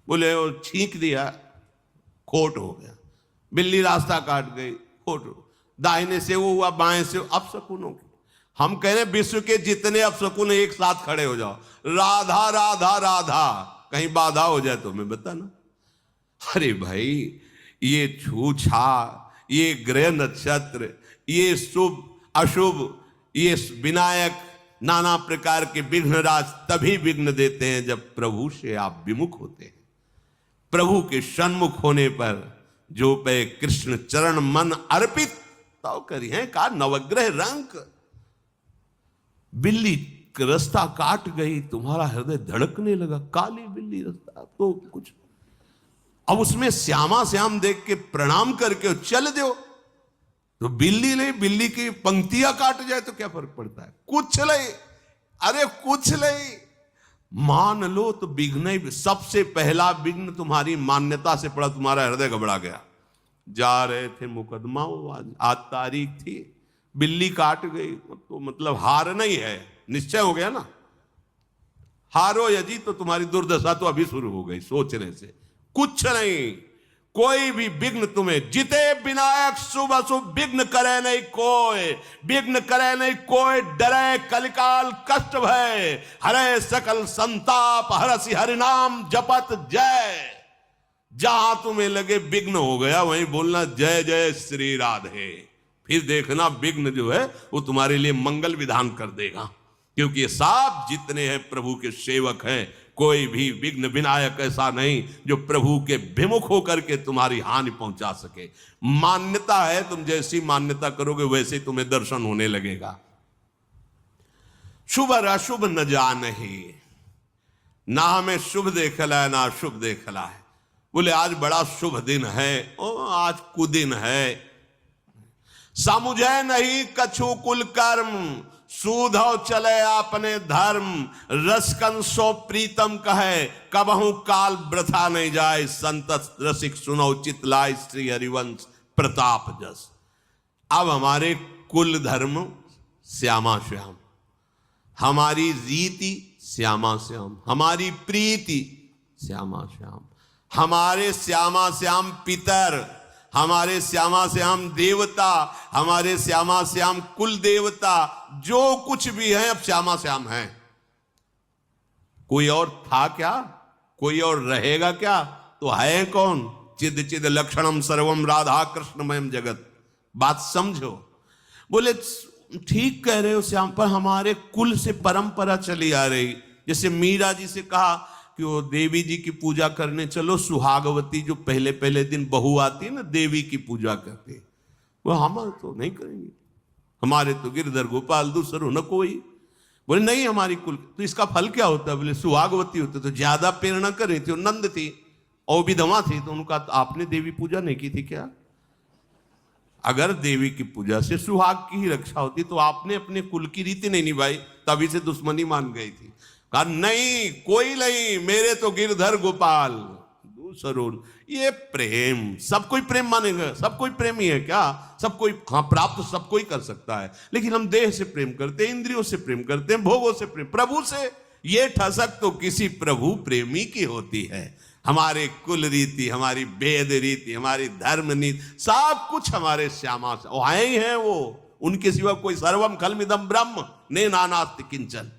बोले वो छींक दिया, खोट हो गया। बिल्ली रास्ता काट गई, खोट हो। दाहिने से वो हुआ, बाएं से अपशकुनों की। हम कह रहे विश्व के जितने अपशकुन एक साथ खड़े हो जाओ, राधा राधा राधा, कहीं बाधा हो जाए तो हमें बताना। अरे भाई, ये छू छा, ये ग्रह नक्षत्र, ये शुभ अशुभ, ये विनायक, नाना प्रकार के विघ्नराज तभी विघ्न देते हैं जब प्रभु से आप विमुख होते हैं। प्रभु के सन्मुख होने पर जो पे कृष्ण चरण मन अर्पित तो करिए का नवग्रह रंक। बिल्ली रास्ता काट गई, तुम्हारा हृदय धड़कने लगा, काली बिल्ली रास्ता तो कुछ, अब उसमें श्यामा श्याम देख के प्रणाम करके चल दो, तो बिल्ली नहीं, बिल्ली की पंक्तियां काट जाए तो क्या फर्क पड़ता है? कुछ नहीं, अरे कुछ नहीं, मान लो तो विघ्न ही। सबसे पहला विघ्न तुम्हारी मान्यता से पड़ा, तुम्हारा हृदय घबरा गया। जा रहे थे मुकदमा, आज तारीख थी, बिल्ली काट गई तो मतलब हार नहीं है, निश्चय हो गया ना। हारो यदि तो तुम्हारी दुर्दशा तो अभी शुरू हो गई सोचने से। कुछ नहीं, कोई भी विघ्न तुम्हें, जिते विनायक शुभ अशुभ विघ्न करे नहीं कोई, विघ्न करे नहीं कोई, डरे कलिकाल कष्ट भय, हरे सकल संताप, हरसि हरिनाम जपत जय। जहां तुम्हें लगे विघ्न हो गया वहीं बोलना जय जय श्री राधे। फिर देखना विघ्न जो है वो तुम्हारे लिए मंगल विधान कर देगा, क्योंकि ये सब जितने हैं प्रभु के सेवक हैं, कोई भी विघ्न विनायक ऐसा नहीं जो प्रभु के विमुख होकर के तुम्हारी हानि पहुंचा सके। मान्यता है, तुम जैसी मान्यता करोगे वैसे तुम्हें दर्शन होने लगेगा। शुभ और अशुभ न जानहि, ना हमें शुभ देखला है ना अशुभ देखला है। बोले आज बड़ा शुभ दिन है, ओ आज कुदिन है। समुझे नहीं कछु कुल कर्म, सूधव चले आपने धर्म, रसकन सो प्रीतम कहे, कबहू काल वृथा नहीं जाए, संत रसिक सुनो चितलाय श्री हरिवंश प्रताप जस। अब हमारे कुल धर्म श्यामा श्याम, हमारी रीति श्यामा श्याम, हमारी प्रीति श्यामा श्याम, हमारे श्यामा श्याम पितर, हमारे श्यामा श्याम देवता, हमारे श्यामा श्याम कुल देवता, जो कुछ भी है अब श्यामा श्याम है। कोई और था क्या? कोई और रहेगा क्या? तो है कौन? चिद चिद लक्षणम सर्वम राधा कृष्णमयम जगत। बात समझो। बोले ठीक कह रहे हो श्याम, पर हमारे कुल से परंपरा चली आ रही। जैसे मीरा जी से कहा कि वो देवी जी की पूजा करने चलो, सुहागवती जो पहले पहले दिन बहू आती है ना, देवी की पूजा करते, वो हम तो नहीं करेंगे, हमारे तो गिरधर गोपाल दूसरो न कोई। बोले नहीं हमारी कुल, तो इसका फल क्या होता है? बोले सुहागवती होते तो ज्यादा प्रेरणा कर रही थी, वो नंद थी और विधवा थी, तो उनका तो आपने देवी पूजा नहीं की थी क्या? अगर देवी की पूजा से सुहाग की ही रक्षा होती तो आपने अपने कुल की रीति नहीं निभाई, तभी से दुश्मनी मान गई थी। कहा नहीं कोई नहीं, मेरे तो गिरधर गोपाल दूसरो। ये प्रेम, सब कोई प्रेम मानेगा? सब कोई प्रेमी है क्या? सब कोई, हाँ प्राप्त सब कोई कर सकता है, लेकिन हम देह से प्रेम करते हैं, इंद्रियों से प्रेम करते हैं, भोगों से प्रेम। प्रभु से ये ठसक तो किसी प्रभु प्रेमी की होती है। हमारे कुल रीति, हमारी वेद रीति, हमारी धर्म नीति, सब कुछ हमारे श्यामा से आए ही हैं। वो उनके सिवा कोई, सर्वम खलमिदम ब्रह्म ने नानास्ति किंचन।